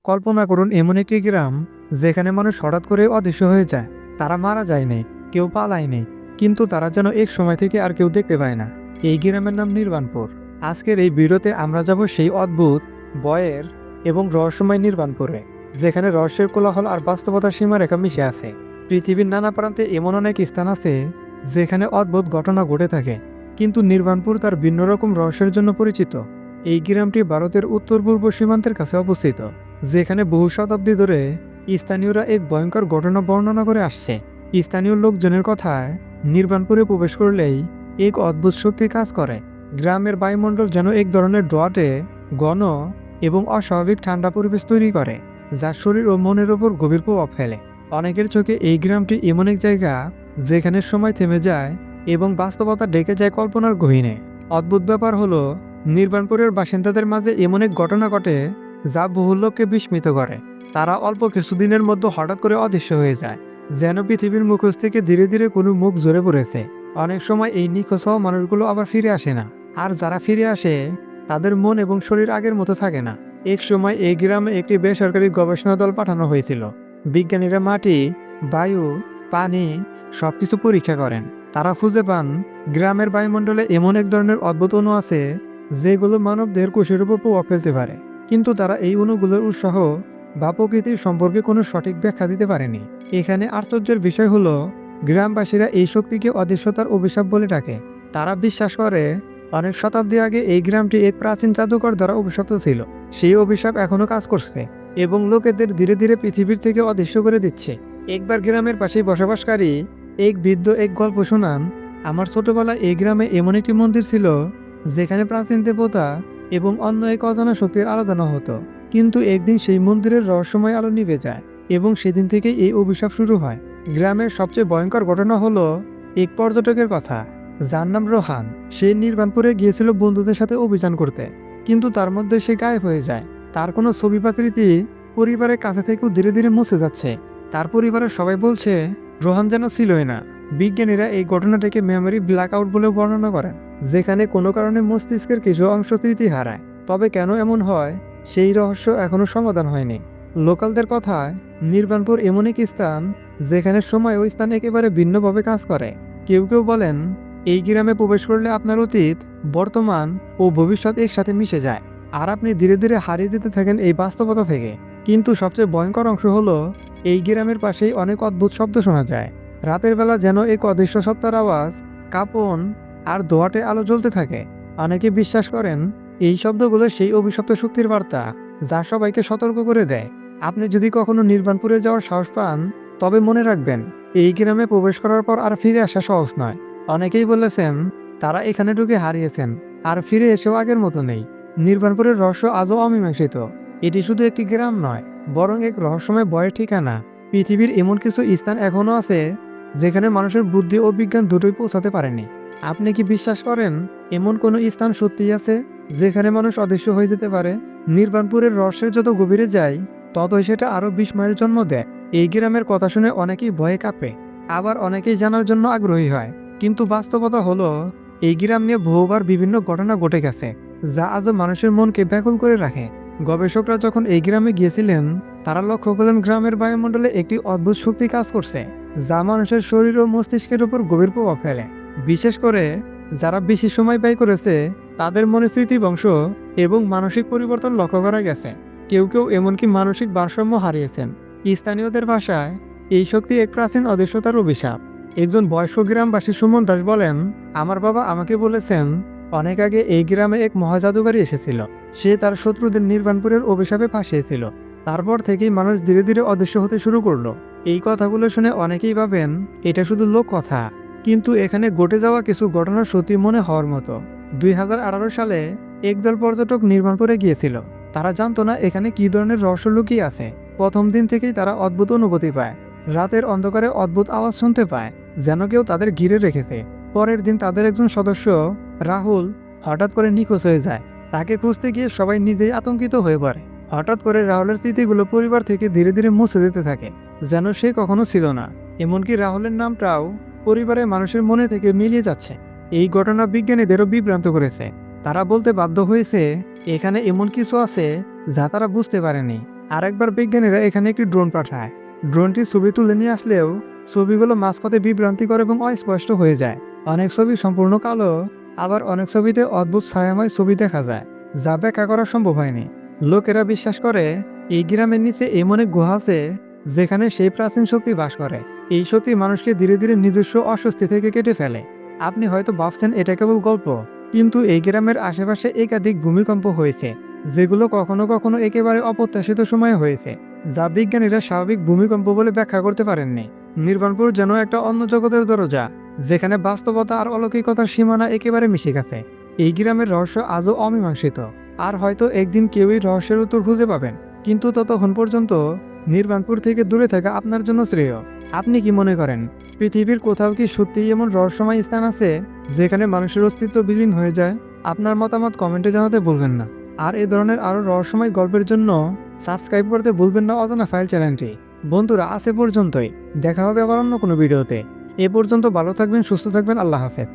কল্পনা করুন এমন একটি গ্রাম যেখানে মানুষ হঠাৎ করে অদৃশ্য হয়ে যায়। তারা মারা যায়নি, কেউ পালায়নি, কিন্তু তারা যেন এক সময় থেকে আর কেউ দেখতে পায় না। এই গ্রামের নাম নির্বাণপুর। আজকের এই ভিডিওতে আমরা যাব সেই অদ্ভুত, ভয়ের এবং রহস্যময় নির্বাণপুরে, যেখানে রহস্যের কোলাহল আর বাস্তবতার সীমারেখা মিশে আছে। পৃথিবীর নানা প্রান্তে এমন অনেক স্থান আছে যেখানে অদ্ভুত ঘটনা ঘটে থাকে, কিন্তু নির্বাণপুর তার ভিন্ন রকম রহস্যের জন্য পরিচিত। এই গ্রামটি ভারতের উত্তর পূর্ব সীমান্তের কাছে অবস্থিত, যেখানে বহু শতাব্দী ধরে স্থানীয়রা এক ভয়ঙ্কর ঘটনা বর্ণনা করে আসছে। স্থানীয় লোকজনের কথায় নির্বাণপুরে প্রবেশ করলেই এক অদ্ভুত শক্তি কাজ করে। গ্রামের বায়ুমণ্ডল যেন এক ধরনের ডোয়াটে ঘন এবং অস্বাভাবিক ঠান্ডা পরিবেশ তৈরি করে, যা শরীর ও মনের ওপর গভীর প্রভাব ফেলে। অনেকের চোখে এই গ্রামটি এমন এক জায়গা যেখানে সময় থেমে যায় এবং বাস্তবতা ডেকে যায় কল্পনার গহীনে। অদ্ভুত ব্যাপার হলো, নির্বাণপুরের বাসিন্দাদের মাঝে এমন এক ঘটনা ঘটে যা বহু লোককে বিস্মিত করে। তারা অল্প কিছুদিনের মধ্যে হঠাৎ করে অদৃশ্য হয়ে যায়, যেন পৃথিবীর মুখোশ থেকে ধীরে ধীরে কোনো মুখ ঝরে পড়েছে। অনেক সময় এই নিখোঁজ হওয়া মানুষগুলো আবার ফিরে আসে না, আর যারা ফিরে আসে তাদের মন এবং শরীর আগের মতো থাকে না। এক সময় এই গ্রামে একটি বেসরকারি গবেষণা দল পাঠানো হয়েছিল। বিজ্ঞানীরা মাটি, বায়ু, পানি সবকিছু পরীক্ষা করেন। তারা খুঁজে পান গ্রামের বায়ুমণ্ডলে এমন এক ধরনের অদ্ভুত অণু আছে যেগুলো মানব দেহের কোষের উপর প্রভাব ফেলতে পারে, কিন্তু তারা এই অণুগুলোর উৎসাহ বা প্রকৃতির সম্পর্কে কোনো সঠিক ব্যাখ্যা দিতে পারেনি। এখানে আশ্চর্যের বিষয় হলো, গ্রামবাসীরা এই শক্তিকে অদৃশ্যতার অভিশাপ বলে ডাকে। তারা বিশ্বাস করে অনেক শতাব্দী আগে এই গ্রামটি এক প্রাচীন জাদুকর দ্বারা অভিশপ্ত ছিল। সেই অভিশাপ এখনও কাজ করছে এবং লোকেদের ধীরে ধীরে পৃথিবীর থেকে অদৃশ্য করে দিচ্ছে। একবার গ্রামের পাশেই বসবাসকারী এক বৃদ্ধ এক গল্প শোনান। আমার ছোটবেলায় এই গ্রামে এমন একটি মন্দির ছিল যেখানে প্রাচীন দেবতা এবং অন্য এক অজানা শক্তির আরাধনা হতো, কিন্তু একদিন সেই মন্দিরের রহস্যময় আলো নিভে যায় এবং সেদিন থেকেই এই অভিশাপ শুরু হয়। গ্রামের সবচেয়ে ভয়ঙ্কর ঘটনা হলো এক পর্যটকের কথা, যার নাম রোহান। সে নির্বাণপুরে গিয়েছিল বন্ধুদের সাথে অভিযান করতে, কিন্তু তার মধ্যে সে গায়েব হয়ে যায়। তার কোনো ছবি বা স্মৃতি পরিবারের কাছে থেকেও ধীরে ধীরে মুছে যাচ্ছে। তার পরিবারের সবাই বলছে রোহান যেন ছিলই না। বিজ্ঞানীরা এই ঘটনাটাকে মেমোরি ব্ল্যাক আউট বলে বর্ণনা করেন, যেখানে কোনো কারণে মস্তিষ্কের কিছু অংশ স্মৃতি হারায়। তবে কেন এমন হয় সেই রহস্য এখনো সমাধান হয়নি। লোকালদের কথায় নির্বাণপুর এমন এক স্থান যেখানে সময় ও স্থান একেবারে ভিন্নভাবে কাজ করে। কেউ কেউ বলেন এই গ্রামে প্রবেশ করলে আপনার অতীত, বর্তমান ও ভবিষ্যৎ একসাথে মিশে যায়, আর আপনি ধীরে ধীরে হারিয়ে যেতে থাকেন এই বাস্তবতা থেকে। কিন্তু সবচেয়ে ভয়ঙ্কর অংশ হলো, এই গ্রামের পাশেই অনেক অদ্ভুত শব্দ শোনা যায়। রাতের বেলা যেন এক অদৃশ্য সত্তার আওয়াজ, কাঁপন আর দোয়াটে আলো জ্বলতে থাকে। অনেকে বিশ্বাস করেন এই শব্দগুলো সেই অভিশপ্ত শক্তির বার্তা, যা সবাইকে সতর্ক করে দেয়। আপনি যদি কখনো নির্বাণপুরে যাওয়ার সাহস পান, তবে মনে রাখবেন এই গ্রামে প্রবেশ করার পর আর ফিরে আসা সহজ নয়। অনেকেই বলেছেন তারা এখানে ঢুকে হারিয়েছেন, আর ফিরে এসেও আগের মতো নেই। নির্বাণপুরের রহস্য আজও অমীমাংসিত। এটি শুধু একটি গ্রাম নয়, বরং এক রহস্যময় ভয়ের ঠিকানা। পৃথিবীর এমন কিছু স্থান এখনও আছে যেখানে মানুষের বুদ্ধি ও বিজ্ঞান দুটোই পৌঁছাতে পারেনি। আপনি কি বিশ্বাস করেন এমন কোনো স্থান সত্যিই আছে যেখানে মানুষ অদৃশ্য হয়ে যেতে পারে? নির্বাণপুরের রহস্যের যত গভীরে যায়, ততই সেটা আরও বিস্ময়ের জন্ম দেয়। এই গ্রামের কথা শুনে অনেকেই ভয়ে কাঁপে, আবার অনেকেই জানার জন্য আগ্রহী হয়। কিন্তু বাস্তবতা হলো, এই গ্রাম নিয়ে বহুবার বিভিন্ন ঘটনা ঘটে গেছে, যা আজও মানুষের মনকে ব্যাকুল করে রাখে। গবেষকরা যখন এই গ্রামে গিয়েছিলেন, তারা লক্ষ্য করলেন গ্রামের বায়ুমণ্ডলে একটি অদ্ভুত শক্তি কাজ করছে, যা মানুষের শরীর ও মস্তিষ্কের উপর গভীর প্রভাব ফেলে। বিশেষ করে যারা বেশি সময় ব্যয় করেছে, তাদের মনে স্মৃতিভ্রংশ এবং মানসিক পরিবর্তন লক্ষ্য করা গেছে। কেউ কেউ এমনকি মানসিক ভারসাম্য হারিয়েছেন। স্থানীয়দের ভাষায় এই শক্তি এক প্রাচীন অদৃশ্যতার অভিশাপ। একজন বয়স্ক গ্রামবাসী সুমন দাস বলেন, আমার বাবা আমাকে বলেছেন অনেক আগে এই গ্রামে এক মহাজাদুকারী এসেছিল। সে তার শত্রুদের নির্বাণপুরের অভিশাপে ফাঁসিয়েছিল। তারপর থেকেই মানুষ ধীরে ধীরে অদৃশ্য হতে শুরু করলো। এই কথাগুলো শুনে অনেকেই ভাবেন এটা শুধু লোক কথা, কিন্তু এখানে ঘটে যাওয়া কিছু ঘটনা সত্যি মনে হওয়ার মতো। 2018 সালে একদল পর্যটক নির্বাণপুরে গিয়েছিল। তারা জানতো না এখানে কী ধরনের রহস্য লুকিয়ে আছে। প্রথম দিন থেকেই তারা অদ্ভুত অনুভূতি পায়। রাতের অন্ধকারে অদ্ভুত আওয়াজ শুনতে পায়, যেন কেউ তাদের ঘিরে রেখেছে। পরের দিন তাদের একজন সদস্য, রাহুল, হঠাৎ করে নিখোঁজ হয়ে যায়। তাকে খুঁজতে গিয়ে সবাই নিজেই আতঙ্কিত হয়ে পড়ে। হঠাৎ করে রাহুলের স্মৃতিগুলো পরিবার থেকে ধীরে ধীরে মুছে যেতে থাকে, যেন সে কখনো ছিল না। এমনকি রাহুলের নামটাও পরিবারের মানুষের মনে থেকে মিলিয়ে যাচ্ছে। এই ঘটনা বিজ্ঞানীদেরও বিভ্রান্ত করেছে। তারা বলতে বাধ্য হয়েছে এখানে এমন কিছু আছে যা তারা বুঝতে পারেনি। আরেকবার বিজ্ঞানীরা এখানে একটি ড্রোন পাঠায়। ড্রোনটি ছবি তুলে নিয়ে আসলেও ছবিগুলো মাঝপথে বিভ্রান্তিকর এবং অস্পষ্ট হয়ে যায়। অনেক ছবি সম্পূর্ণ কালো, আবার অনেক ছবিতে অদ্ভুত ছায়াময় ছবি দেখা যায়, যা ব্যাখ্যা করা সম্ভব হয়নি। লোকেরা বিশ্বাস করে এই গ্রামের নিচে এমন এক গুহা আছে যেখানে সেই প্রাচীন শক্তি বাস করে। এই শক্তি মানুষকে ধীরে ধীরে নিজস্ব অস্বস্তি থেকে কেটে ফেলে। আপনি হয়তো ভাবছেন এটা কেবল গল্প, কিন্তু এই গ্রামের আশেপাশে একাধিক ভূমিকম্প হয়েছে, যেগুলো কখনো কখনো একেবারে অপ্রত্যাশিত সময়ে হয়েছে, যা বিজ্ঞানীরা স্বাভাবিক ভূমিকম্প বলে ব্যাখ্যা করতে পারেননি। নির্বাণপুর যেন একটা অন্য জগতের দরজা, যেখানে বাস্তবতা আর অলৌকিকতার সীমানা একেবারে মিশে গেছে। এই গ্রামের রহস্য আজও অমীমাংসিত, আর হয়তো একদিন কেউই রহস্যের উত্তর খুঁজে পাবেন। কিন্তু ততক্ষণ পর্যন্ত নির্বাণপুর থেকে দূরে থাকা আপনার জন্য শ্রেয়। আপনি কি মনে করেন, পৃথিবীর কোথাও কি সত্যিই এমন রহস্যময় স্থান আছে যেখানে মানুষের অস্তিত্ব বিলীন হয়ে যায়? আপনার মতামত কমেন্টে জানাতে ভুলবেন না। আর এই ধরনের আরও রহস্যময় গল্পের জন্য সাবস্ক্রাইব করতে ভুলবেন না অজানা ফাইল চ্যানেলটি। বন্ধুরা, আজ এ পর্যন্তই। দেখা হবে আবার অন্য কোনো ভিডিওতে। এ পর্যন্ত ভালো থাকবেন, সুস্থ থাকবেন। আল্লাহ হাফেজ।